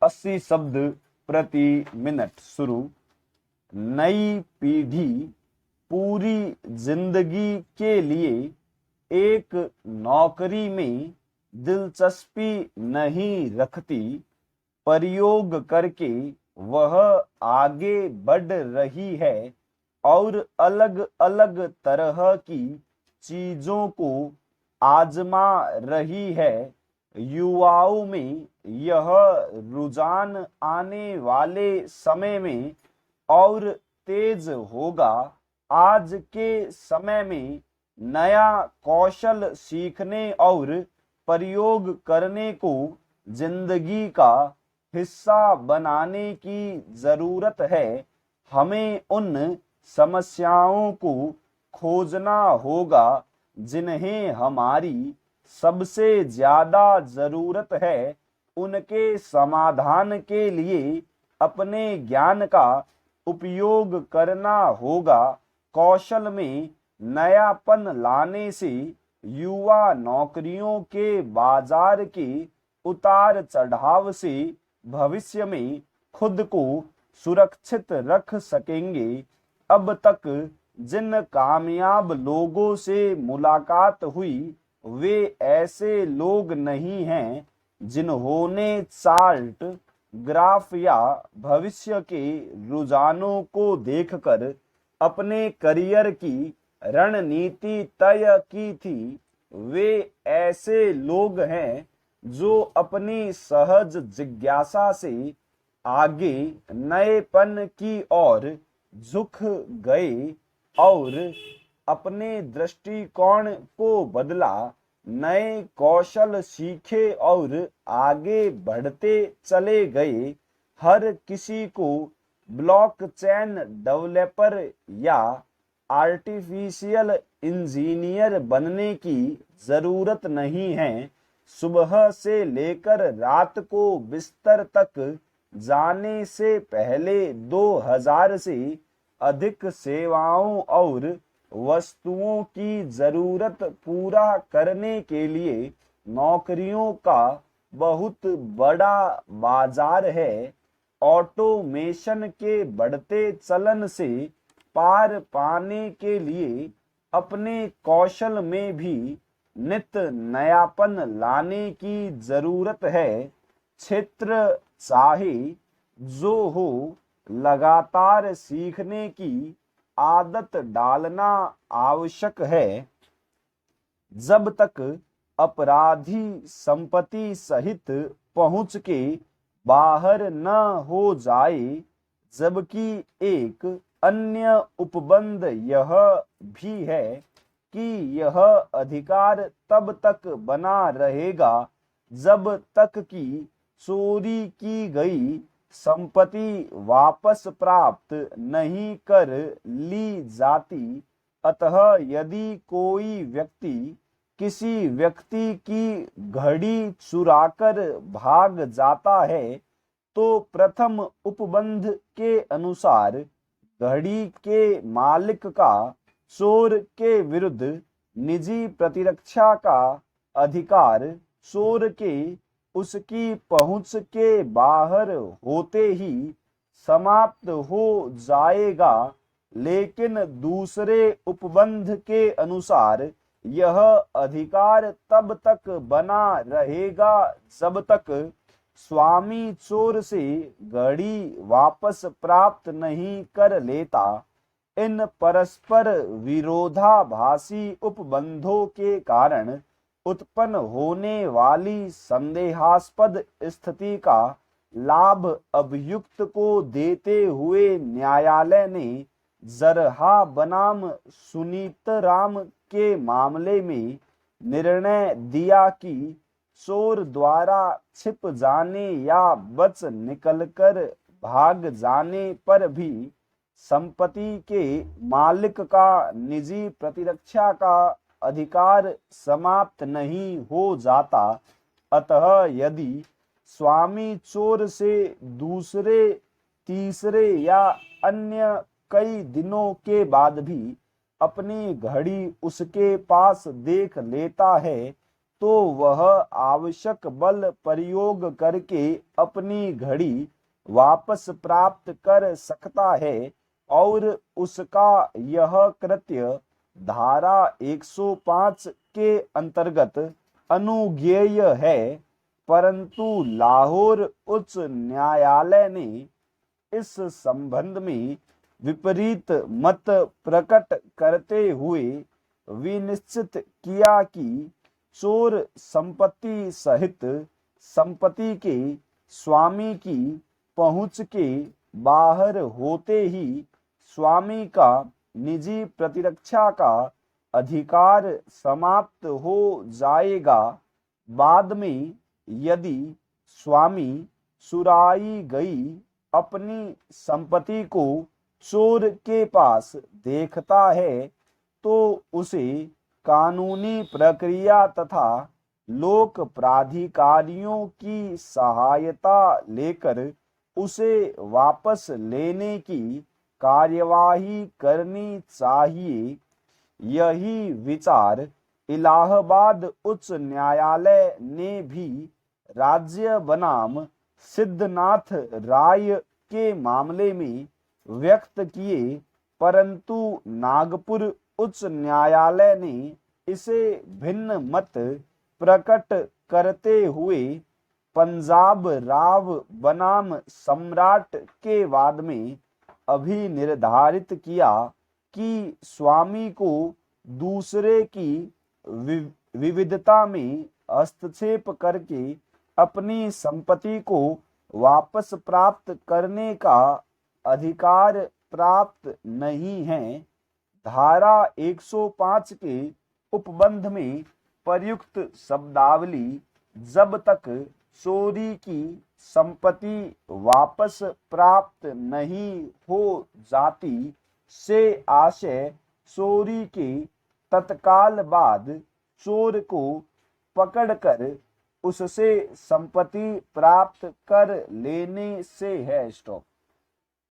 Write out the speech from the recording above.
80 शब्द प्रति मिनट शुरू। नई पीढ़ी पूरी जिंदगी के लिए एक नौकरी में दिलचस्पी नहीं रखती। प्रयोग करके वह आगे बढ़ रही है और अलग अलग तरह की चीजों को आजमा रही है। युवाओं में यह रुझान आने वाले समय में और तेज होगा। आज के समय में नया कौशल सीखने और प्रयोग करने को जिंदगी का हिस्सा बनाने की जरूरत है। हमें उन समस्याओं को खोजना होगा जिन्हें हमारी सबसे ज्यादा जरूरत है। उनके समाधान के लिए अपने ज्ञान का उपयोग करना होगा। कौशल में नयापन लाने से युवा नौकरियों के बाजार के उतार चढ़ाव से भविष्य में खुद को सुरक्षित रख सकेंगे। अब तक जिन कामयाब लोगों से मुलाकात हुई वे ऐसे लोग नहीं हैं जिन्होंने चार्ट, ग्राफ या भविष्य के रुझानों को देखकर अपने करियर की रणनीति तय की थी। वे ऐसे लोग हैं जो अपनी सहज जिज्ञासा से आगे नएपन की ओर झुक गए और अपने दृष्टिकोण को बदला, नए कौशल सीखे और आगे बढ़ते चले गए। हर किसी को ब्लॉकचेन डेवलपर या आर्टिफिशियल इंजीनियर बनने की जरूरत नहीं है। सुबह से लेकर रात को बिस्तर तक जाने से पहले 2000 से अधिक सेवाओं और वस्तुओं की जरूरत पूरा करने के लिए नौकरियों का बहुत बड़ा बाजार है। ऑटोमेशन के बढ़ते चलन से पार पाने के लिए अपने कौशल में भी नित नयापन लाने की जरूरत है। क्षेत्र चाहे जो हो, लगातार सीखने की आदत डालना आवश्यक है। जब तक अपराधी संपत्ति सहित पहुंच के बाहर न हो जाए। जबकि एक अन्य उपबंध यह भी है कि यह अधिकार तब तक बना रहेगा जब तक कि चोरी की गई संपत्ति वापस प्राप्त नहीं कर ली जाती। अतः यदि कोई व्यक्ति किसी व्यक्ति की घड़ी चुराकर भाग जाता है तो प्रथम उपबंध के अनुसार घड़ी के मालिक का चोर के विरुद्ध निजी प्रतिरक्षा का अधिकार चोर के उसकी पहुंच के बाहर होते ही समाप्त हो जाएगा। लेकिन दूसरे उपबंध के अनुसार यह अधिकार तब तक बना रहेगा जब तक स्वामी चोर से घड़ी वापस प्राप्त नहीं कर लेता। इन परस्पर विरोधाभासी उपबंधों के कारण उत्पन्न होने वाली संदेहास्पद स्थिति का लाभ अभियुक्त को देते हुए न्यायालय ने जरहा बनाम सुनीतराम के मामले में निर्णय दिया कि चोर द्वारा छिप जाने या बच निकलकर भाग जाने पर भी संपत्ति के मालिक का निजी प्रतिरक्षा का अधिकार समाप्त नहीं हो जाता। अतः यदि स्वामी चोर से दूसरे, तीसरे या अन्य कई दिनों के बाद भी अपनी घड़ी उसके पास देख लेता है तो वह आवश्यक बल प्रयोग करके अपनी घड़ी वापस प्राप्त कर सकता है और उसका यह कृत्य धारा 105 के अंतर्गत अनुज्ञेय है। परंतु लाहौर उच्च न्यायालय ने इस संबंध में विपरीत मत प्रकट करते हुए विनिश्चित किया कि चोर संपत्ति सहित संपत्ति के स्वामी की पहुंच के बाहर होते ही स्वामी का निजी प्रतिरक्षा का अधिकार समाप्त हो जाएगा। बाद में यदि स्वामी चुराई गई अपनी संपत्ति को चोर के पास देखता है तो उसे कानूनी प्रक्रिया तथा लोक प्राधिकारियों की सहायता लेकर उसे वापस लेने की कार्यवाही करनी चाहिए। यही विचार इलाहाबाद उच्च न्यायालय ने भी राज्य बनाम सिद्धनाथ राय के मामले में व्यक्त किए, परंतु नागपुर उच्च न्यायालय ने इसे भिन्न मत प्रकट करते हुए पंजाब राव बनाम सम्राट के वाद में अभिनिर्धारित किया कि स्वामी को दूसरे की विविधता में हस्तक्षेप करके अपनी संपत्ति को वापस प्राप्त करने का अधिकार प्राप्त नहीं है। धारा 105 के उपबंध में प्रयुक्त शब्दावली जब तक चोरी की संपत्ति वापस प्राप्त नहीं हो जाती से आशय चोरी के तत्काल बाद चोर को पकड़कर उससे संपत्ति प्राप्त कर लेने से है। स्टॉप।